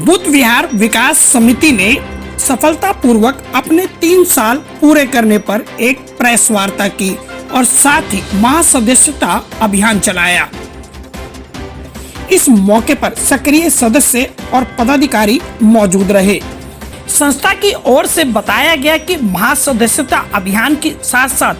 बुद्ध विहार विकास समिति ने सफलतापूर्वक अपने 3 साल पूरे करने पर एक प्रेस वार्ता की और साथ ही महासदस्यता अभियान चलाया। इस मौके पर सक्रिय सदस्य और पदाधिकारी मौजूद रहे। संस्था की ओर से बताया गया कि महासदस्यता अभियान के साथ साथ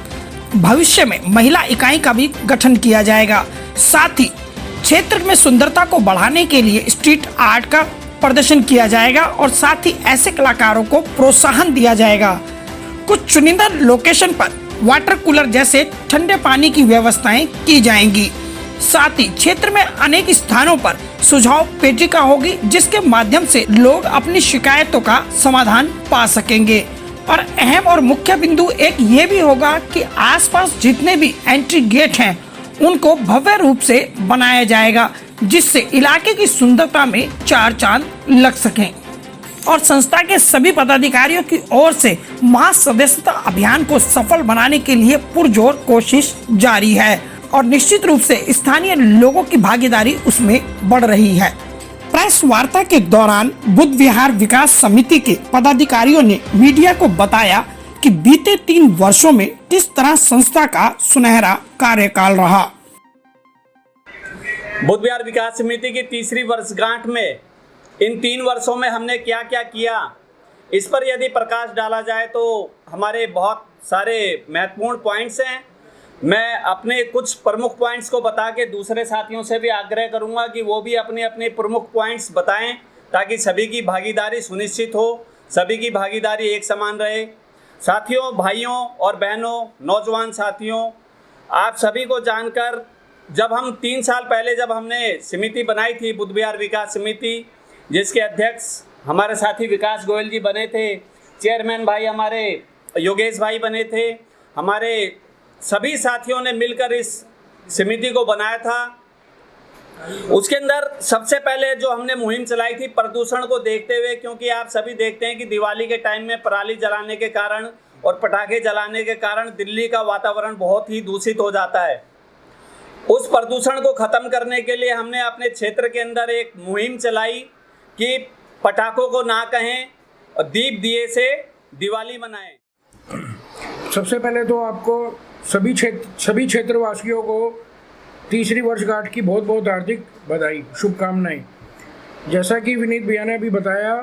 भविष्य में महिला इकाई का भी गठन किया जाएगा। साथ ही क्षेत्र में सुंदरता को बढ़ाने के लिए स्ट्रीट आर्ट का प्रदर्शन किया जाएगा और साथ ही ऐसे कलाकारों को प्रोत्साहन दिया जाएगा। कुछ चुनिंदा लोकेशन पर वाटर कूलर जैसे ठंडे पानी की व्यवस्थाएं की जाएंगी। साथ ही क्षेत्र में अनेक स्थानों पर सुझाव पेटिका होगी, जिसके माध्यम से लोग अपनी शिकायतों का समाधान पा सकेंगे। और अहम और मुख्य बिंदु एक ये भी होगा कि आसपास जितने भी एंट्री गेट हैं उनको भव्य रूप से बनाया जाएगा, जिससे इलाके की सुंदरता में 4 चांद लग सकें। और संस्था के सभी पदाधिकारियों की ओर से महासदस्यता अभियान को सफल बनाने के लिए पुरजोर कोशिश जारी है और निश्चित रूप से स्थानीय लोगों की भागीदारी उसमें बढ़ रही है। प्रेस वार्ता के दौरान बुद्ध विहार विकास समिति के पदाधिकारियों ने मीडिया को बताया कि बीते 3 वर्षों में किस तरह संस्था का सुनहरा कार्यकाल रहा। बुद्ध विहार विकास समिति की तीसरी वर्षगांठ में इन 3 वर्षों में हमने क्या क्या किया, इस पर यदि प्रकाश डाला जाए तो हमारे बहुत सारे महत्वपूर्ण पॉइंट्स हैं। मैं अपने कुछ प्रमुख पॉइंट्स को बता के दूसरे साथियों से भी आग्रह करूंगा कि वो भी अपने अपने प्रमुख पॉइंट्स बताएं, ताकि सभी की भागीदारी सुनिश्चित हो, सभी की भागीदारी एक समान रहे। साथियों, भाइयों और बहनों, नौजवान साथियों, आप सभी को जानकर जब हम 3 साल पहले जब हमने समिति बनाई थी बुद्ध विहार विकास समिति, जिसके अध्यक्ष हमारे साथी विकास गोयल जी बने थे, चेयरमैन भाई हमारे योगेश भाई बने थे, हमारे सभी साथियों ने मिलकर इस समिति को बनाया था। उसके अंदर सबसे पहले जो हमने मुहिम चलाई थी प्रदूषण को देखते हुए, क्योंकि आप सभी देखते हैं कि दिवाली के टाइम में पराली जलाने के कारण और पटाखे जलाने के कारण दिल्ली का वातावरण बहुत ही दूषित हो जाता है। उस प्रदूषण को ख़त्म करने के लिए हमने अपने क्षेत्र के अंदर एक मुहिम चलाई कि पटाखों को ना कहें और दीप दिए से दिवाली मनाएं। सबसे पहले तो आपको सभी क्षेत्रवासियों को तीसरी वर्षगांठ की बहुत बहुत हार्दिक बधाई, शुभकामनाएं। जैसा कि विनीत भैया ने अभी बताया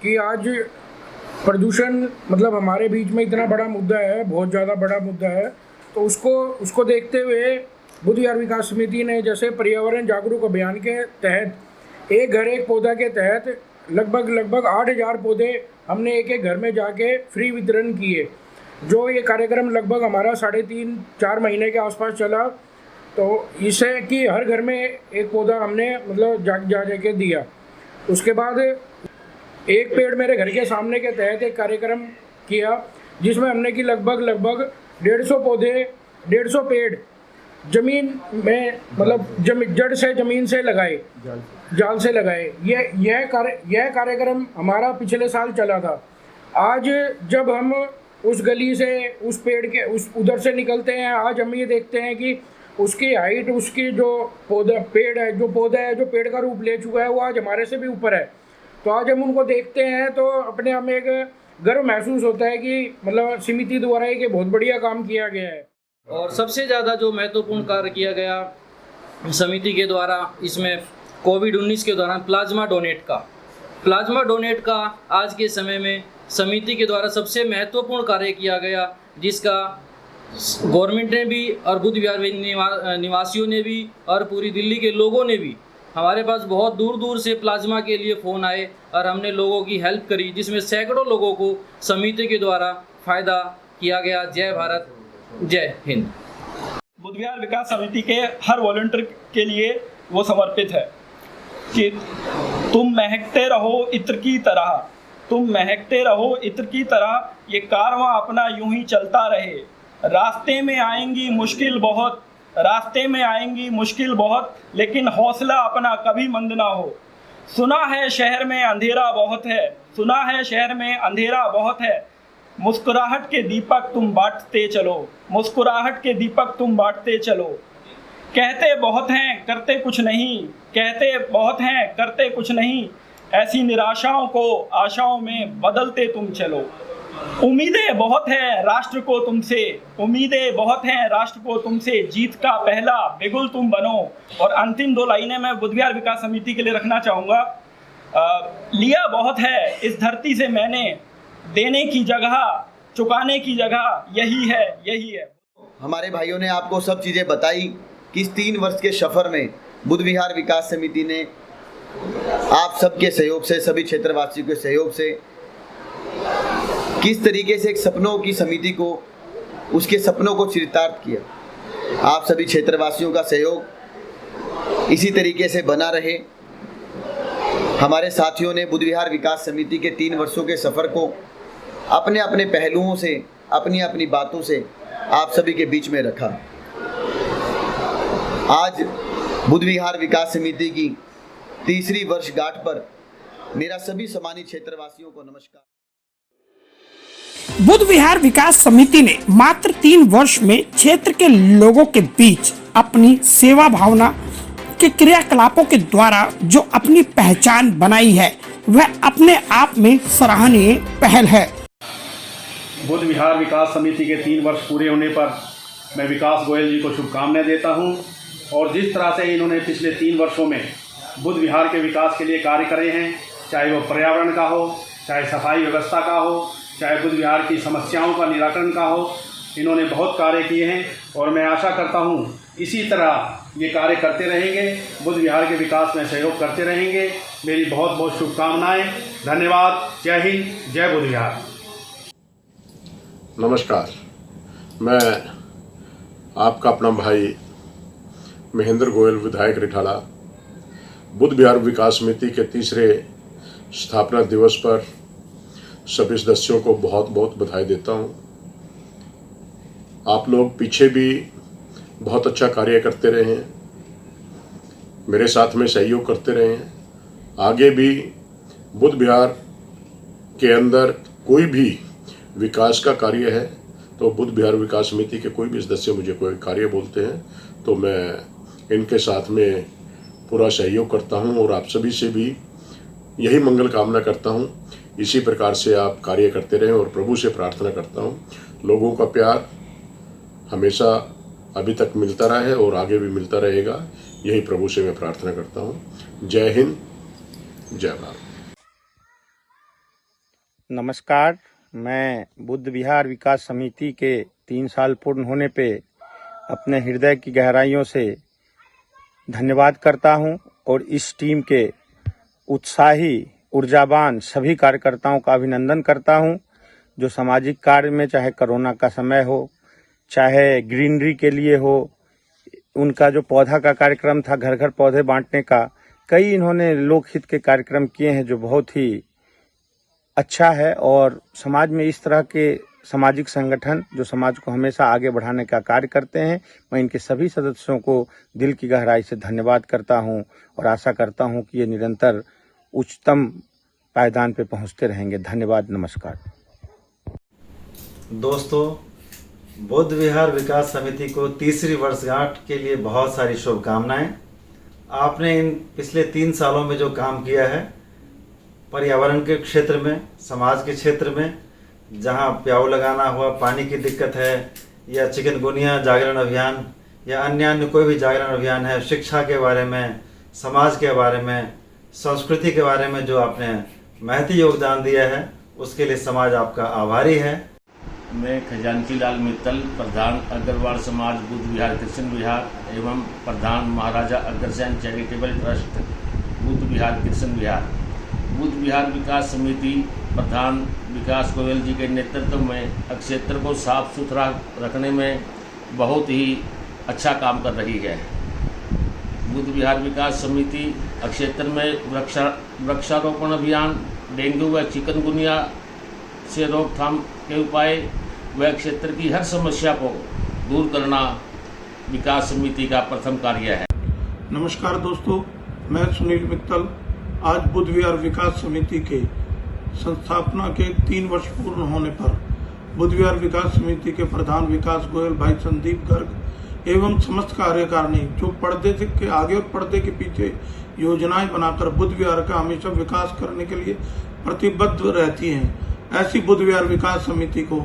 कि आज प्रदूषण मतलब हमारे बीच में इतना बड़ा मुद्दा है, बहुत ज़्यादा बड़ा मुद्दा है, तो उसको देखते हुए बुद्ध विहार विकास समिति ने जैसे पर्यावरण जागरूक अभियान के तहत एक घर एक पौधा के तहत लगभग 8000 पौधे हमने एक घर में जाके फ्री वितरण किए। जो ये कार्यक्रम लगभग हमारा 3.5-4 महीने के आसपास चला, तो इससे कि हर घर में एक पौधा हमने मतलब जा के दिया। उसके बाद एक पेड़ मेरे घर के सामने के तहत एक कार्यक्रम किया, जिसमें हमने कि लगभग 150 पौधे, 150 पेड़ जमीन में मतलब जड़ से ज़मीन से लगाए, जाल से लगाए। यह कार्यक्रम हमारा पिछले साल चला था। आज जब हम उस गली से उस पेड़ के उधर से निकलते हैं, आज हम ये देखते हैं कि उसकी हाइट, उसकी जो पौधा है जो पेड़ का रूप ले चुका है, वो आज हमारे से भी ऊपर है। तो आज हम उनको देखते हैं तो अपने आप में एक गर्व महसूस होता है कि मतलब समिति द्वारा एक बहुत बढ़िया काम किया गया है। और सबसे ज़्यादा जो महत्वपूर्ण कार्य किया गया समिति के द्वारा, इसमें कोविड-19 के दौरान प्लाज्मा डोनेट का आज के समय में समिति के द्वारा सबसे महत्वपूर्ण कार्य किया गया, जिसका गवर्नमेंट ने भी और बुद्ध विहार निवासियों ने भी और पूरी दिल्ली के लोगों ने भी, हमारे पास बहुत दूर दूर से प्लाज्मा के लिए फ़ोन आए और हमने लोगों की हेल्प करी, जिसमें सैकड़ों लोगों को समिति के द्वारा फ़ायदा किया गया। जय भारत, जय हिंद। बुद्ध विहार विकास समिति के हर वॉलंटियर के लिए वो समर्पित है कि तुम महकते रहो इत्र की तरह, ये कारवां अपना यूं ही चलता रहे। रास्ते में आएंगी मुश्किल बहुत, लेकिन हौसला अपना कभी मंद ना हो। सुना है शहर में अंधेरा बहुत है, मुस्कुराहट के दीपक तुम बांटते चलो। कहते बहुत हैं करते कुछ नहीं, ऐसी निराशाओं को आशाओं में बदलते तुम चलो। उम्मीदें बहुत हैं राष्ट्र को तुमसे, उम्मीदें बहुत हैं राष्ट्र को तुमसे, जीत का पहला बिगुल तुम बनो। और अंतिम 2 लाइनें मैं बुद्ध विहार विकास समिति के लिए रखना चाहूँगा। लिया बहुत है इस धरती से मैंने, देने की जगह चुकाने की जगह यही है, यही है। हमारे भाइयों ने आपको सब चीज़ें बताई कि इस 3 वर्ष के सफ़र में बुद्ध विहार विकास समिति ने आप सबके सहयोग से, सभी क्षेत्रवासियों के सहयोग से किस तरीके से एक सपनों की समिति को, उसके सपनों को चरितार्थ किया। आप सभी क्षेत्रवासियों का सहयोग इसी तरीके से बना रहे। हमारे साथियों ने बुद्ध विहार विकास समिति के 3 वर्षों के सफ़र को अपने अपने पहलुओं से, अपनी अपनी बातों से आप सभी के बीच में रखा। आज बुद्ध विहार विकास समिति की 3री वर्षगांठ पर मेरा सभी सम्मानित क्षेत्रवासियों को नमस्कार। बुद्ध विहार विकास समिति ने मात्र 3 वर्ष में क्षेत्र के लोगों के बीच अपनी सेवा भावना के क्रियाकलापों के द्वारा जो अपनी पहचान बनाई है, वह अपने आप में सराहनीय पहल है। बुद्ध विहार विकास समिति के 3 वर्ष पूरे होने पर मैं विकास गोयल जी को शुभकामनाएं देता हूं। और जिस तरह से इन्होंने पिछले 3 वर्षों में बुद्ध विहार के विकास के लिए कार्य करे हैं, चाहे वो पर्यावरण का हो, चाहे सफाई व्यवस्था का हो, चाहे बुद्ध विहार की समस्याओं का निराकरण का हो, इन्होंने बहुत कार्य किए हैं। और मैं आशा करता हूं इसी तरह ये कार्य करते रहेंगे, बुद्ध विहार के विकास में सहयोग करते रहेंगे। मेरी बहुत बहुत शुभकामनाएं। धन्यवाद। जय हिंद, जय बुद्ध विहार। नमस्कार, मैं आपका अपना भाई महेंद्र गोयल, विधायक रिठाला, बुद्ध विहार विकास समिति के 3रे स्थापना दिवस पर सभी सदस्यों को बहुत बहुत बधाई देता हूं। आप लोग पीछे भी बहुत अच्छा कार्य करते रहे हैं, मेरे साथ में सहयोग करते रहे हैं। आगे भी बुद्ध विहार के अंदर कोई भी विकास का कार्य है तो बुद्ध विहार विकास समिति के कोई भी सदस्य मुझे कोई कार्य बोलते हैं तो मैं इनके साथ में पूरा सहयोग करता हूं। और आप सभी से भी यही मंगल कामना करता हूं, इसी प्रकार से आप कार्य करते रहें। और प्रभु से प्रार्थना करता हूं लोगों का प्यार हमेशा अभी तक मिलता रहा है और आगे भी मिलता रहेगा, यही प्रभु से मैं प्रार्थना करता हूं। जय हिंद, जय भारत। नमस्कार, मैं बुद्ध विहार विकास समिति के 3 साल पूर्ण होने पे अपने हृदय की गहराइयों से धन्यवाद करता हूं और इस टीम के उत्साही, ऊर्जावान सभी कार्यकर्ताओं का अभिनंदन करता हूं, जो सामाजिक कार्य में, चाहे कोरोना का समय हो, चाहे ग्रीनरी के लिए हो, उनका जो पौधा का कार्यक्रम था, घर घर पौधे बांटने का, कई इन्होंने लोकहित के कार्यक्रम किए हैं जो बहुत ही अच्छा है। और समाज में इस तरह के सामाजिक संगठन जो समाज को हमेशा आगे बढ़ाने का कार्य करते हैं, मैं इनके सभी सदस्यों को दिल की गहराई से धन्यवाद करता हूं और आशा करता हूं कि ये निरंतर उच्चतम पायदान पे पहुंचते रहेंगे। धन्यवाद, नमस्कार। दोस्तों, बुद्ध विहार विकास समिति को 3री वर्षगांठ के लिए बहुत सारी शुभकामनाएं। आपने इन पिछले 3 सालों में जो काम किया है, पर्यावरण के क्षेत्र में, समाज के क्षेत्र में, जहां प्याऊ लगाना हुआ, पानी की दिक्कत है, या चिकनगुनिया जागरण अभियान या अन्य कोई भी जागरण अभियान है, शिक्षा के बारे में, समाज के बारे में, संस्कृति के बारे में जो आपने महती योगदान दिया है, उसके लिए समाज आपका आभारी है। मैं खजानची लाल मित्तल, प्रधान अग्रवाल समाज बुद्ध विहार कृष्ण विहार एवं प्रधान महाराजा अग्रसेन चैरिटेबल ट्रस्ट बुद्ध विहार कृष्ण विहार, बुद्ध विहार विकास समिति प्रधान विकास गोयल जी के नेतृत्व में क्षेत्र को साफ सुथरा रखने में बहुत ही अच्छा काम कर रही है। बुद्ध विहार विकास समिति क्षेत्र में वृक्षारोपण अभियान, डेंगू व चिकनगुनिया से रोकथाम के उपाय व क्षेत्र की हर समस्या को दूर करना विकास समिति का प्रथम कार्य है। नमस्कार दोस्तों, मैं सुनील मित्तल। आज बुद्ध विहार विकास समिति के संस्थापना के 3 वर्ष पूर्ण होने पर बुद्ध विहार विकास समिति के प्रधान विकास गोयल भाई संदीप गर्ग एवं समस्त कार्यकारिणी जो पर्दे के आगे और पर्दे के पीछे योजनाएं बनाकर बुद्ध विहार का हमेशा विकास करने के लिए प्रतिबद्ध रहती हैं। ऐसी बुद्ध विहार विकास समिति को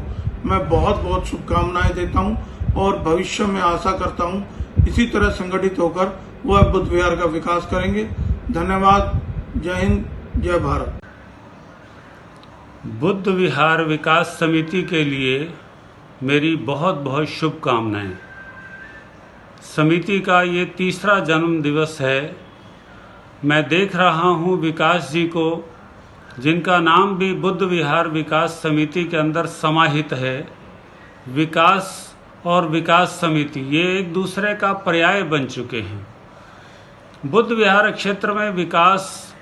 मैं बहुत बहुत शुभकामनाएं देता हूं और भविष्य में आशा करता हूं इसी तरह संगठित होकर वह बुद्ध विहार का विकास करेंगे। धन्यवाद। जय हिंद, जय भारत। बुद्ध विहार विकास समिति के लिए मेरी बहुत बहुत शुभकामनाएं। समिति का ये तीसरा जन्म दिवस है। मैं देख रहा हूँ विकास जी को, जिनका नाम भी बुद्ध विहार विकास समिति के अंदर समाहित है। विकास और विकास समिति ये एक दूसरे का पर्याय बन चुके हैं। बुद्ध विहार क्षेत्र में विकास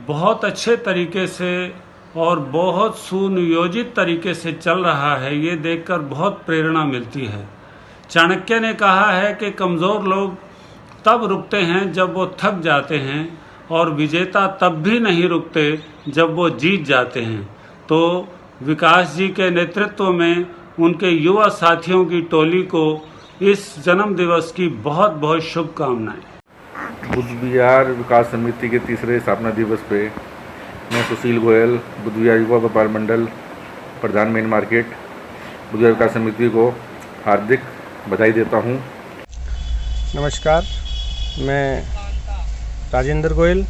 बहुत अच्छे तरीके से और बहुत सुनियोजित तरीके से चल रहा है। ये देखकर बहुत प्रेरणा मिलती है। चाणक्य ने कहा है कि कमज़ोर लोग तब रुकते हैं जब वो थक जाते हैं और विजेता तब भी नहीं रुकते जब वो जीत जाते हैं। तो विकास जी के नेतृत्व में उनके युवा साथियों की टोली को इस जन्म दिवस की बहुत बहुत शुभकामनाएं। बुद्ध विहार विकास समिति के तीसरे स्थापना दिवस पे मैं सुशील गोयल, बुद्ध विहार युवा व्यापार मंडल प्रधान मेन मार्केट बुद्ध विहार विकास समिति को हार्दिक बधाई देता हूँ। नमस्कार, मैं राजेंद्र गोयल,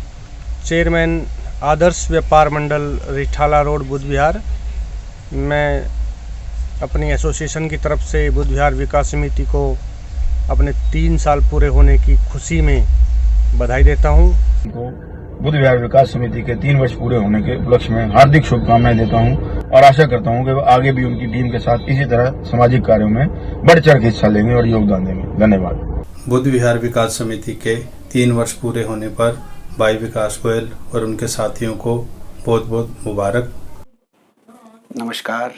चेयरमैन आदर्श व्यापार मंडल रिठाला रोड बुद्ध विहार। मैं अपनी एसोसिएशन की तरफ से बुद्ध विहार विकास समिति को अपने 3 साल पूरे होने की खुशी में बधाई देता हूँ। बुद्ध विहार विकास समिति के 3 वर्ष पूरे होने के उपलक्ष्य में हार्दिक शुभकामनाएं देता हूं और आशा करता हूं कि वो आगे भी उनकी टीम के साथ इसी तरह सामाजिक कार्यों में बढ़ चढ़ के हिस्सा लेंगे और योगदान देंगे। धन्यवाद। बुद्ध विहार विकास समिति के 3 वर्ष पूरे होने पर भाई विकास गोयल और उनके साथियों को बहुत बहुत मुबारक। नमस्कार,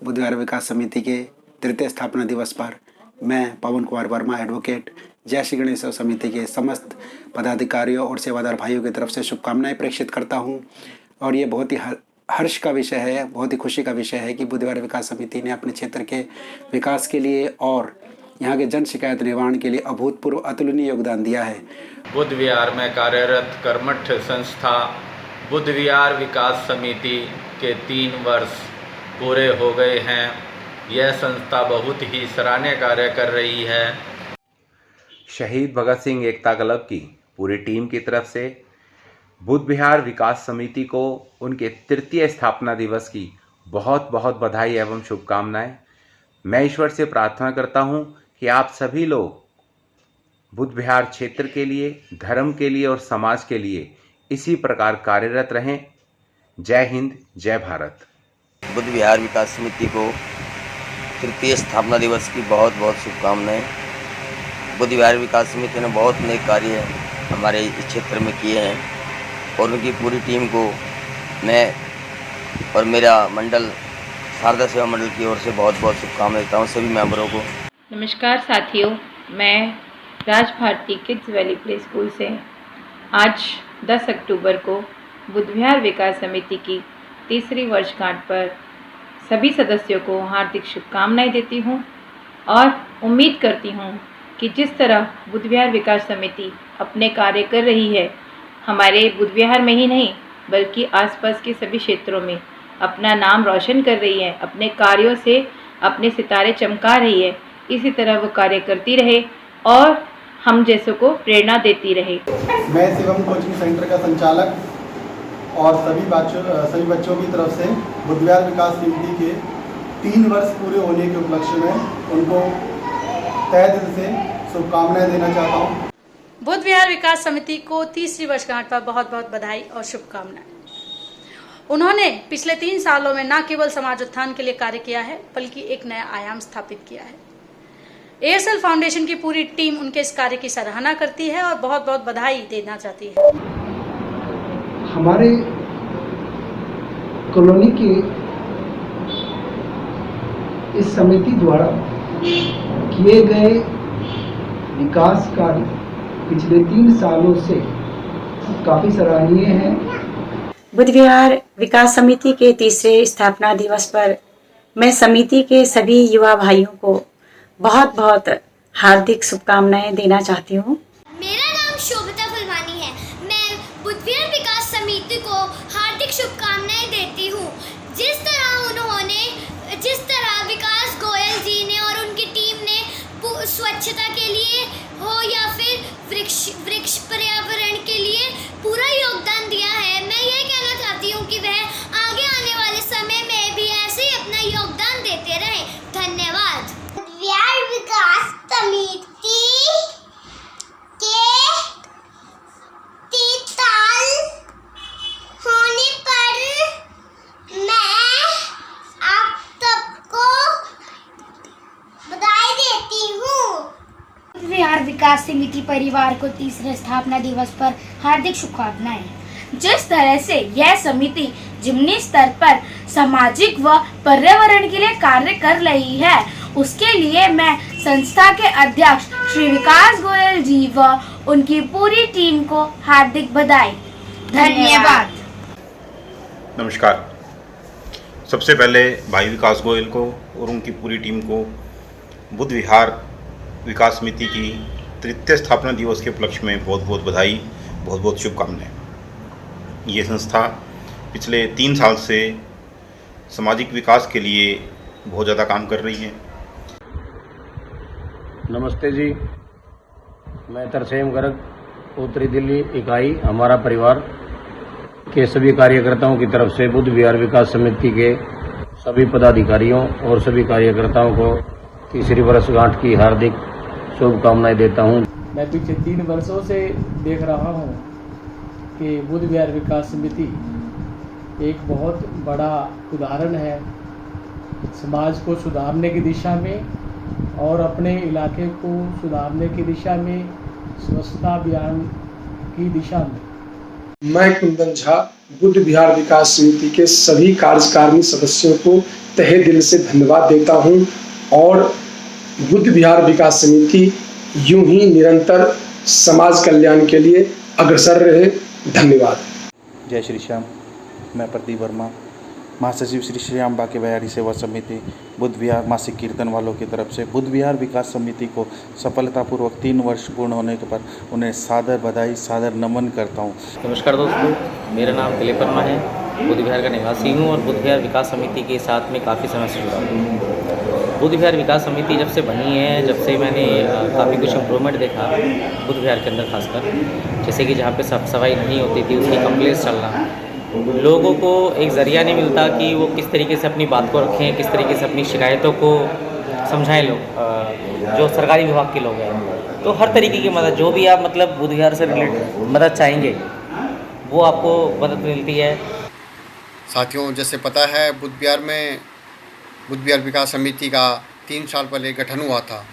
बुद्ध विहार विकास समिति के तृतीय स्थापना दिवस पर मैं पवन कुमार वर्मा एडवोकेट जय श्री गणेश समिति के समस्त पदाधिकारियों और सेवादार भाइयों की तरफ से शुभकामनाएं प्रेषित करता हूं। और ये बहुत ही हर्ष का विषय है, बहुत ही खुशी का विषय है कि बुद्ध विहार विकास समिति ने अपने क्षेत्र के विकास के लिए और यहाँ के जन शिकायत निवारण के लिए अभूतपूर्व अतुलनीय योगदान दिया है। बुद्ध विहार में कार्यरत कर्मठ संस्था बुद्ध विहार विकास समिति के 3 वर्ष पूरे हो गए हैं। यह संस्था बहुत ही सराहनीय कार्य कर रही है। शहीद भगत सिंह एकता क्लब की पूरी टीम की तरफ से बुद्ध विहार विकास समिति को उनके तृतीय स्थापना दिवस की बहुत बहुत बधाई एवं शुभकामनाएं। मैं ईश्वर से प्रार्थना करता हूं कि आप सभी लोग बुद्ध विहार क्षेत्र के लिए, धर्म के लिए और समाज के लिए इसी प्रकार कार्यरत रहें। जय हिंद, जय भारत। बुद्ध विहार विकास समिति को तृतीय स्थापना दिवस की बहुत बहुत शुभकामनाएं। बुद्ध विहार विकास समिति ने बहुत नेक कार्य हमारे इस क्षेत्र में किए हैं और उनकी पूरी टीम को मैं और मेरा मंडल शारदा सेवा मंडल की ओर से बहुत बहुत शुभकामनाएं देता हूँ सभी मेंबरों को। नमस्कार साथियों, मैं Raj Bharti kids valley play school से आज 10 अक्टूबर को बुद्ध विहार विकास समिति की तीसरी वर्षगांठ पर सभी सदस्यों को हार्दिक शुभकामनाएं देती हूं और उम्मीद करती हूं कि जिस तरह बुद्ध विहार विकास समिति अपने कार्य कर रही है, हमारे बुद्ध विहार में ही नहीं बल्कि आसपास के सभी क्षेत्रों में अपना नाम रोशन कर रही है, अपने कार्यों से अपने सितारे चमका रही है, इसी तरह वो कार्य करती रहे और हम जैसों को प्रेरणा देती रहे। मैं शिवम कोचिंग सेंटर का संचालक और सभी बच्चों की तरफ से बुद्ध विहार विकास समिति के 3 वर्ष पूरे होने के उपलक्ष्य में उनको तहे दिल से शुभकामनाएं देना चाहता हूँ। बुद्ध विहार विकास समिति को तीसरी वर्षगांठ पर बहुत बहुत बधाई और शुभकामनाएं। उन्होंने पिछले 3 सालों में न केवल समाज उत्थान के लिए कार्य किया है बल्कि एक नया आयाम स्थापित किया है। एएसएल फाउंडेशन की पूरी टीम उनके इस कार्य की सराहना करती है और बहुत बहुत बधाई देना चाहती है। हमारे कॉलोनी के इस समिति द्वारा किए गए विकास कार्य पिछले 3 सालों से काफ़ी सराहनीय हैं। बुद्ध विहार विकास समिति के तीसरे स्थापना दिवस पर मैं समिति के सभी युवा भाइयों को बहुत बहुत हार्दिक शुभकामनाएं देना चाहती हूँ। मेरा नाम शोभिता फुलवानी है। वृक्ष पर्यावरण के लिए पूरा योगदान दिया है। मैं ये कहना चाहती हूँ कि वह आगे आने वाले समय में भी ऐसे ही अपना योगदान देते रहें। धन्यवाद। बुद्धविहार विकास समिति के 3 साल होने पर मैं आप सबको बधाई देती हूँ। बुद्धविहार विकास समिति परिवार को तीसरे स्थापना दिवस पर हार्दिक शुभकामनाएं। जिस तरह से यह समिति जिमनी स्तर पर सामाजिक व पर्यावरण के लिए कार्य कर रही है, उसके लिए मैं संस्था के अध्यक्ष श्री विकास गोयल जी व उनकी पूरी टीम को हार्दिक बधाई। धन्यवाद। नमस्कार। सबसे पहले भाई विकास गोयल को और उनकी पूरी टीम को बुद्ध विहार विकास समिति की तृतीय स्थापना दिवस के उपलक्ष्य में बहुत बहुत बधाई, बहुत बहुत शुभकामनाएं। ये संस्था पिछले 3 साल से सामाजिक विकास के लिए बहुत ज़्यादा काम कर रही है। नमस्ते जी, मैं तरसेम गर्ग, उत्तरी दिल्ली इकाई हमारा परिवार के सभी कार्यकर्ताओं की तरफ से बुद्ध विहार विकास समिति के सभी पदाधिकारियों और सभी कार्यकर्ताओं को तीसरी वर्षगांठ की हार्दिक शुभकामनाएं देता हूं। मैं पिछले 3 वर्षों से देख रहा हूं कि बुद्ध विहार विकास समिति एक बहुत बड़ा उदाहरण है समाज को सुधारने की दिशा में और अपने इलाके को सुधारने की दिशा में, स्वच्छता अभियान की दिशा में। मैं कुंदन झा बुद्ध विहार विकास समिति के सभी कार्यकारिणी सदस्यों को तहे दिल से धन्यवाद देता हूं और बुद्ध विहार विकास समिति यूं ही निरंतर समाज कल्याण के लिए अग्रसर रहे। धन्यवाद। जय श्री श्याम। मैं प्रदीप वर्मा, महासचिव श्री श्याम बाके बयारी सेवा समिति बुद्ध विहार मासिक कीर्तन वालों की तरफ से बुद्ध विहार विकास समिति को सफलतापूर्वक 3 वर्ष पूर्ण होने के पर उन्हें सादर बधाई, सादर नमन करता हूँ। नमस्कार दोस्तों, मेरा नाम दिलीप वर्मा है, बुद्ध विहार का निवासी हूँ और बुद्ध विहार विकास समिति के साथ में काफ़ी समय से जुड़ा हूँ। बुद्ध विहार विकास समिति जब से बनी है, जब से मैंने काफ़ी कुछ इम्प्रूवमेंट देखा बुद्ध विहार के अंदर, खासकर जैसे कि जहाँ पे साफ सफाई नहीं होती थी उसकी कंप्लेंट्स चलना, लोगों को एक ज़रिया नहीं मिलता कि वो किस तरीके से अपनी बात को रखें, किस तरीके से अपनी शिकायतों को समझाएं लोग, जो सरकारी विभाग के लोग हैं। तो हर तरीके की मदद, जो भी आप मतलब बुद्ध विहार से रिलेटेड मदद चाहेंगे वो आपको मदद मिलती है। साथियों, जैसे पता है बुद्ध विहार विकास समिति का 3 साल पहले गठन हुआ था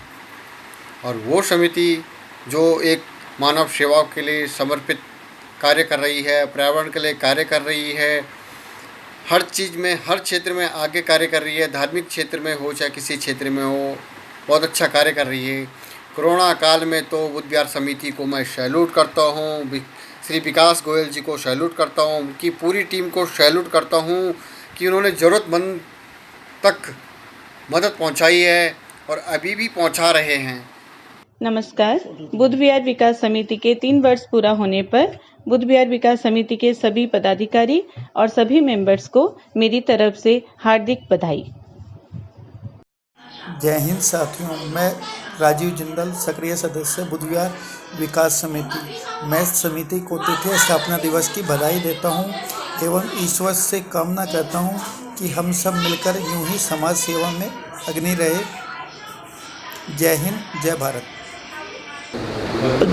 और वो समिति जो एक मानव सेवा के लिए समर्पित कार्य कर रही है, पर्यावरण के लिए कार्य कर रही है, हर चीज़ में, हर क्षेत्र में आगे कार्य कर रही है। धार्मिक क्षेत्र में हो चाहे किसी क्षेत्र में हो, बहुत अच्छा कार्य कर रही है। कोरोना काल में तो बुद्ध विहार समिति को मैं सैल्यूट करता हूँ, श्री विकास गोयल जी को सैल्यूट करता हूँ, उनकी पूरी टीम को सैल्यूट करता हूँ कि उन्होंने ज़रूरतमंद तक मदद पहुँचाई है और अभी भी पहुँचा रहे हैं। नमस्कार। बुद्ध विहार विकास समिति के 3 वर्ष पूरा होने पर बुद्ध विहार विकास समिति के सभी पदाधिकारी और सभी मेंबर्स को मेरी तरफ से हार्दिक बधाई। जय हिंद साथियों, मैं राजीव जिंदल, सक्रिय सदस्य बुद्ध विहार विकास समिति। मैं समिति को तृतीय स्थापना दिवस की बधाई देता हूं एवं ईश्वर से कामना करता हूं कि हम सब मिलकर यूं ही समाज सेवा में अग्नि रहे। जय हिंद, जय भारत।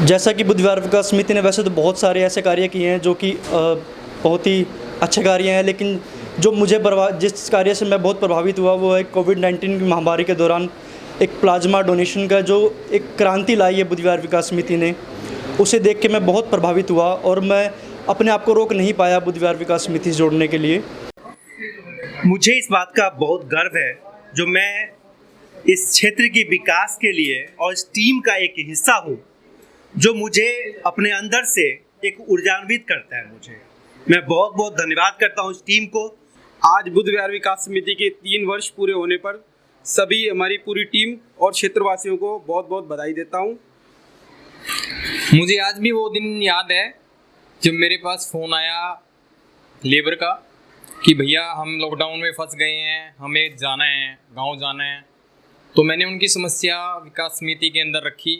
जैसा कि बुद्ध विहार विकास समिति ने वैसे तो बहुत सारे ऐसे कार्य किए हैं जो कि बहुत ही अच्छे कार्य हैं, लेकिन जो मुझे जिस कार्य से मैं बहुत प्रभावित हुआ वो है कोविड-19 की महामारी के दौरान एक प्लाज्मा डोनेशन का जो एक क्रांति लाई है बुद्ध विहार विकास समिति ने, उसे देख के मैं बहुत प्रभावित हुआ और मैं अपने आप को रोक नहीं पाया बुद्ध विहार विकास समिति से जोड़ने के लिए। मुझे इस बात का बहुत गर्व है जो मैं इस क्षेत्र के विकास के लिए और इस टीम का एक हिस्सा हूँ, जो मुझे अपने अंदर से एक ऊर्जान्वित करता है। मैं बहुत बहुत धन्यवाद करता हूँ इस टीम को। आज बुद्ध विहार विकास समिति के 3 वर्ष पूरे होने पर सभी हमारी पूरी टीम और क्षेत्रवासियों को बहुत बहुत बधाई देता हूँ। मुझे आज भी वो दिन याद है जब मेरे पास फ़ोन आया लेबर का कि भैया हम लॉकडाउन में फंस गए हैं, हमें जाना है, गांव जाना है। तो मैंने उनकी समस्या विकास समिति के अंदर रखी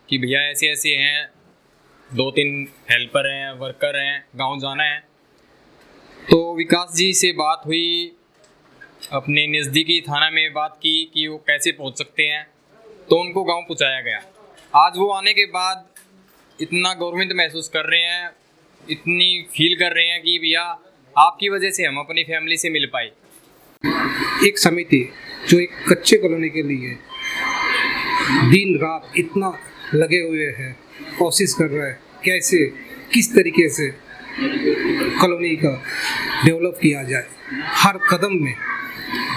कि भैया ऐसे ऐसे हैं, 2-3 हेल्पर हैं, वर्कर हैं, गांव जाना है। तो विकास जी से बात हुई, अपने नज़दीकी थाना में बात की कि वो कैसे पहुंच सकते हैं, तो उनको गांव पहुंचाया गया। आज वो आने के बाद इतना गौरविंद महसूस कर रहे हैं, इतनी फील कर रहे हैं कि भैया आपकी वजह से हम अपनी फैमिली से मिल पाए। एक समिति जो एक कच्चे कॉलोनी के लिए दिन रात इतना लगे हुए हैं, कोशिश कर रहा है कैसे किस तरीके से कॉलोनी का डेवलप किया जाए, हर कदम में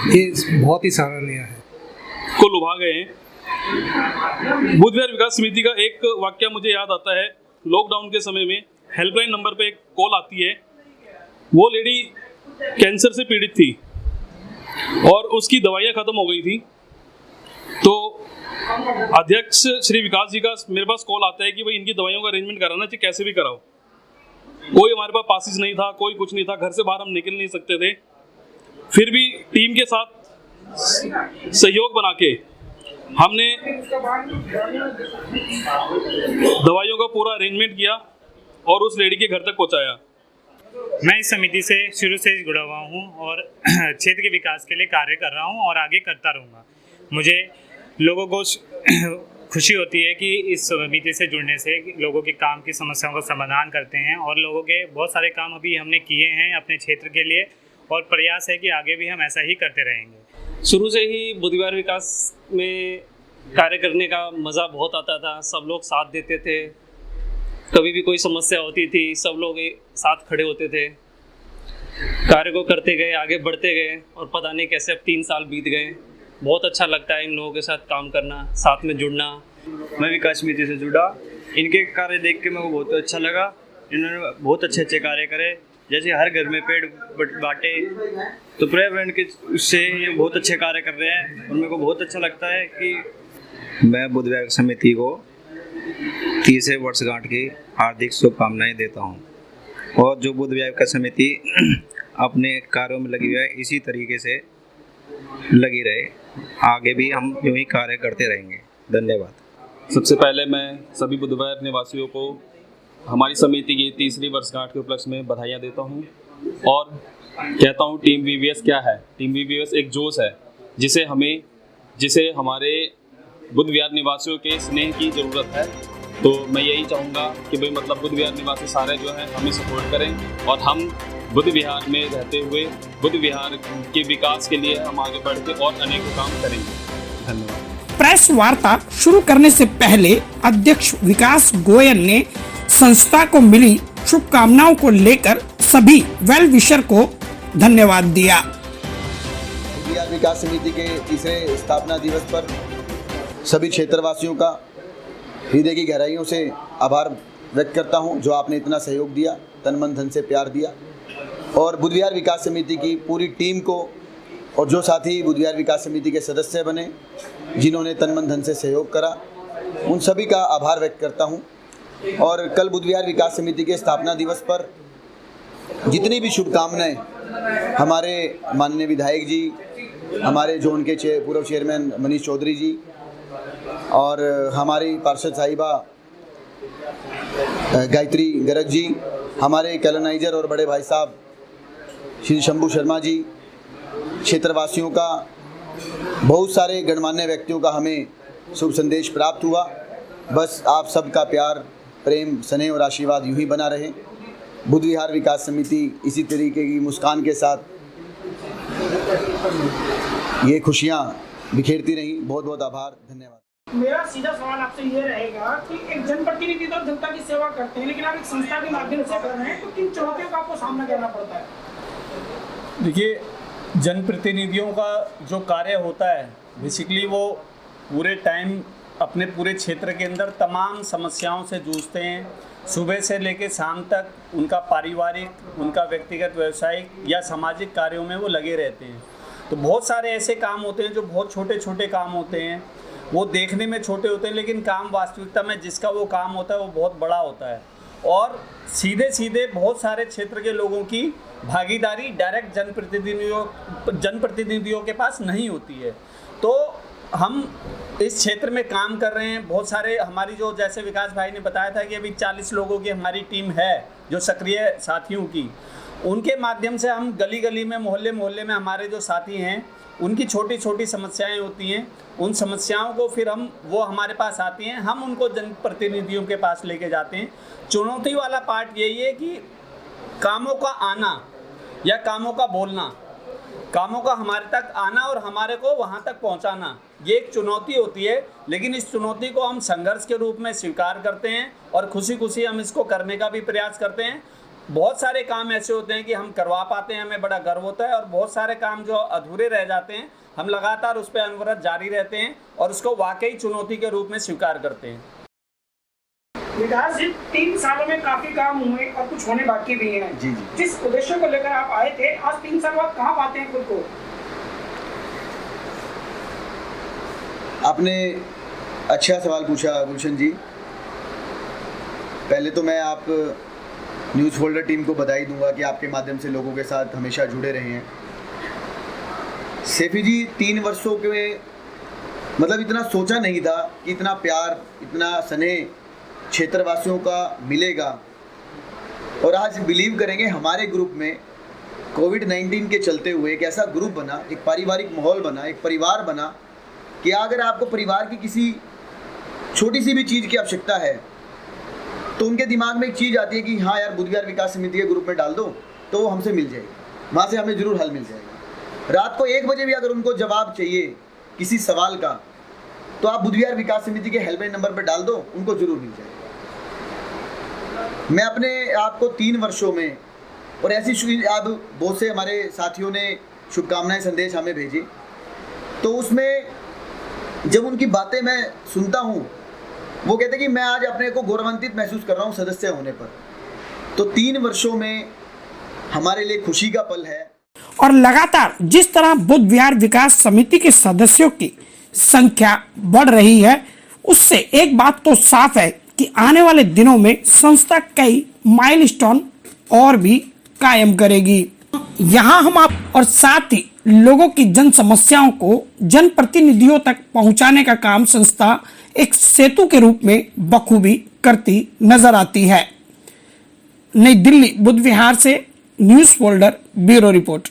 ये बहुत ही सराहनीय है। को लुभा गए हैं। बुध विहार विकास समिति का एक वाक्य मुझे याद आता है। लॉकडाउन के समय में हेल्पलाइन नंबर पे एक कॉल आती है। वो लेडी कैंसर से पीड़ित थी और उसकी दवाइयाँ ख़त्म हो गई थी। तो अध्यक्ष श्री विकास जी का मेरे पास कॉल आता है कि भाई इनकी दवाइयों का अरेंजमेंट कराना चाहिए, कैसे भी कराओ। कोई हमारे पास पासिस नहीं था, कोई कुछ नहीं था, घर से बाहर हम निकल नहीं सकते थे। फिर भी टीम के साथ सहयोग बना के हमने दवाइयों का पूरा अरेंजमेंट किया और उस लेडी के घर तक पहुंचाया। मैं इस समिति से शुरू से जुड़ा हुआ हूं और क्षेत्र के विकास के लिए कार्य कर रहा हूं और आगे करता रहूंगा। मुझे लोगों को खुशी होती है कि इस समिति से जुड़ने से लोगों के काम की समस्याओं का समाधान करते हैं और लोगों के बहुत सारे काम अभी हमने किए हैं अपने क्षेत्र के लिए और प्रयास है कि आगे भी हम ऐसा ही करते रहेंगे। शुरू से ही बुध विहार विकास में कार्य करने का मज़ा बहुत आता था। सब लोग साथ देते थे, कभी भी कोई समस्या होती थी सब लोग एक साथ खड़े होते थे। कार्य को करते गए, आगे बढ़ते गए और पता नहीं कैसे अब 3 साल बीत गए। बहुत अच्छा लगता है इन लोगों के साथ काम करना, साथ में जुड़ना। मैं विकास समिति से जुड़ा, इनके कार्य देख के मेरे को बहुत अच्छा लगा। इन्होंने बहुत अच्छे अच्छे कार्य करे, जैसे हर घर में पेड़ बांटे, तो पर्यावरण के उससे ये बहुत अच्छे कार्य कर रहे हैं और मेरे को बहुत अच्छा लगता है कि मैं बुध विहार समिति को 30वें वर्षगांठ की हार्दिक शुभकामनाएं देता हूं और जो बुध विहार समिति अपने कार्यों में लगी हुई है इसी तरीके से लगी रहे, आगे भी हम यूं ही कार्य करते रहेंगे। धन्यवाद। सबसे पहले मैं सभी बुध विहार निवासियों को हमारी समिति की 3री वर्षगांठ के उपलक्ष्य में बधाइयाँ देता हूँ और कहता हूँ टीम वीवीएस क्या है। टीम वीवीएस एक जोश है जिसे हमारे बुध विहार निवासियों के स्नेह की ज़रूरत है। तो मैं यही चाहूँगा कि भाई मतलब बुध विहार निवासी सारे जो हैं हमें सपोर्ट करें और हम बुध विहार में रहते हुए बुध विहार के विकास के लिए हम आगे बढ़ के और अनेकों काम करेंगे। धन्यवाद। प्रेस वार्ता शुरू करने से पहले अध्यक्ष विकास गोयल ने संस्था को मिली शुभकामनाओं को लेकर सभी वेल विशर को धन्यवाद दिया। बुध विहार विकास समिति के 3रे स्थापना दिवस पर सभी क्षेत्रवासियों का हृदय की गहराइयों से आभार व्यक्त करता हूं, जो आपने इतना सहयोग दिया, तन मन धन से प्यार दिया। और बुध विहार विकास समिति की पूरी टीम को और जो साथी बुध विहार विकास समिति के सदस्य बने, जिन्होंने तन मन धन से सहयोग करा, उन सभी का आभार व्यक्त करता हूं। और कल बुध विहार विकास समिति के स्थापना दिवस पर जितनी भी शुभकामनाएं हमारे माननीय विधायक जी, हमारे जोन के पूर्व चेयरमैन मनीष चौधरी जी और हमारी पार्षद साहिबा गायत्री गर्ग जी, हमारे कैलोनाइजर और बड़े भाई साहब श्री शंभू शर्मा जी, क्षेत्रवासियों का, बहुत सारे गणमान्य व्यक्तियों का हमें शुभ संदेश प्राप्त हुआ। बस आप सबका प्यार, प्रेम, स्नेह और आशीर्वाद यूं ही बना रहे। बुध विहार विकास समिति इसी तरीके की मुस्कान के साथ ये खुशियाँ बिखेरती रही। बहुत बहुत आभार, धन्यवाद। मेरा सीधा सवाल आपसे ये रहेगा कि एक जनप्रतिनिधि तो जनता की सेवा करते हैं, लेकिन आप एक संस्था के माध्यम से कर रहे हैं, तो किन चुनौतियों का आपको सामना करना पड़ता है? देखिए, जनप्रतिनिधियों का जो कार्य होता है बेसिकली वो पूरे टाइम अपने पूरे क्षेत्र के अंदर तमाम समस्याओं से जूझते हैं। सुबह से लेकर शाम तक उनका पारिवारिक, उनका व्यक्तिगत, व्यवसायिक या सामाजिक कार्यों में वो लगे रहते हैं। तो बहुत सारे ऐसे काम होते हैं जो बहुत छोटे छोटे काम होते हैं, वो देखने में छोटे होते हैं, लेकिन काम वास्तविकता में जिसका वो काम होता है वो बहुत बड़ा होता है और सीधे सीधे बहुत सारे क्षेत्र के लोगों की भागीदारी डायरेक्ट जनप्रतिनिधियों के पास नहीं होती है। तो हम इस क्षेत्र में काम कर रहे हैं। बहुत सारे हमारी जो जैसे विकास भाई ने बताया था कि अभी 40 लोगों की हमारी टीम है जो सक्रिय साथियों की, उनके माध्यम से हम गली गली में मोहल्ले मोहल्ले में हमारे जो साथी हैं उनकी छोटी छोटी समस्याएं होती हैं, उन समस्याओं को फिर वो हमारे पास आती हैं, हम उनको जनप्रतिनिधियों के पास लेके जाते हैं। चुनौती वाला पार्ट यही है कि कामों का आना या कामों का बोलना, कामों का हमारे तक आना और हमारे को वहाँ तक पहुँचाना, ये एक चुनौती होती है। लेकिन इस चुनौती को हम संघर्ष के रूप में स्वीकार करते हैं और खुशी खुशी हम इसको करने का भी प्रयास करते हैं। बहुत सारे काम ऐसे होते हैं कि हम करवा पाते हैं, हमें बड़ा गर्व होता है, और बहुत सारे काम जो अधूरे रह जाते हैं हम लगातार उस पर अनवरत जारी रहते हैं और उसको वाकई चुनौती के रूप में स्वीकार करते हैं। विकास जी, 3 सालों में काफी काम हुए और कुछ होने बाकी भी हैं। जी जी। जिस उद्देश्य को लेकर आप आए थे, आज 3 साल बाद कहाँ पाते हैं खुद को? आपने अच्छा सवाल पूछा गुलशन जी। पहले तो मैं आप न्यूज़ फोल्डर टीम को बधाई दूंगा कि आपके माध्यम से लोगों के साथ हमेशा जुड़े रहे हैं। सैफी जी, 3 वर्षों के मतलब इतना सोचा नहीं था कि इतना प्यार, इतना स्नेह क्षेत्रवासियों का मिलेगा। और आज बिलीव करेंगे, हमारे ग्रुप में कोविड-19 के चलते हुए एक ऐसा ग्रुप बना, एक पारिवारिक माहौल बना, एक परिवार बना कि अगर आपको परिवार की किसी छोटी सी भी चीज़ की आवश्यकता है तो उनके दिमाग में एक चीज़ आती है कि हाँ यार, बुद्ध विहार विकास समिति के ग्रुप में डाल दो तो वो हमसे मिल जाएगी, वहाँ से हमें ज़रूर हल मिल जाएगा। रात को 1 बजे भी अगर उनको जवाब चाहिए किसी सवाल का तो आप बुद्ध विहार विकास समिति के हेल्पलाइन नंबर पर डाल दो, उनको ज़रूर मिल जाएगा। मैं अपने आपको 3 वर्षों में, और ऐसी अब बहुत से हमारे साथियों ने शुभकामनाएं संदेश हमें भेजी, तो उसमें जब उनकी बातें मैं सुनता हूँ वो कहते हैं कि मैं आज अपने को गौरवान्वित महसूस कर रहा हूँ सदस्य होने पर। तो 3 वर्षों में हमारे लिए खुशी का पल है। और लगातार जिस तरह बुद्ध विहार विकास समिति के सदस्यों की संख्या बढ़ रही है, उससे एक बात तो साफ है कि आने वाले दिनों में संस्था कई माइलस्टोन और भी कायम करेगी। यहाँ हम आप और साथ ही लोगों की जन समस्याओं को जनप्रतिनिधियों तक पहुँचाने का काम संस्था एक सेतु के रूप में बखूबी करती नजर आती है। नई दिल्ली बुद्ध विहार से न्यूज़ फोल्डर ब्यूरो रिपोर्ट।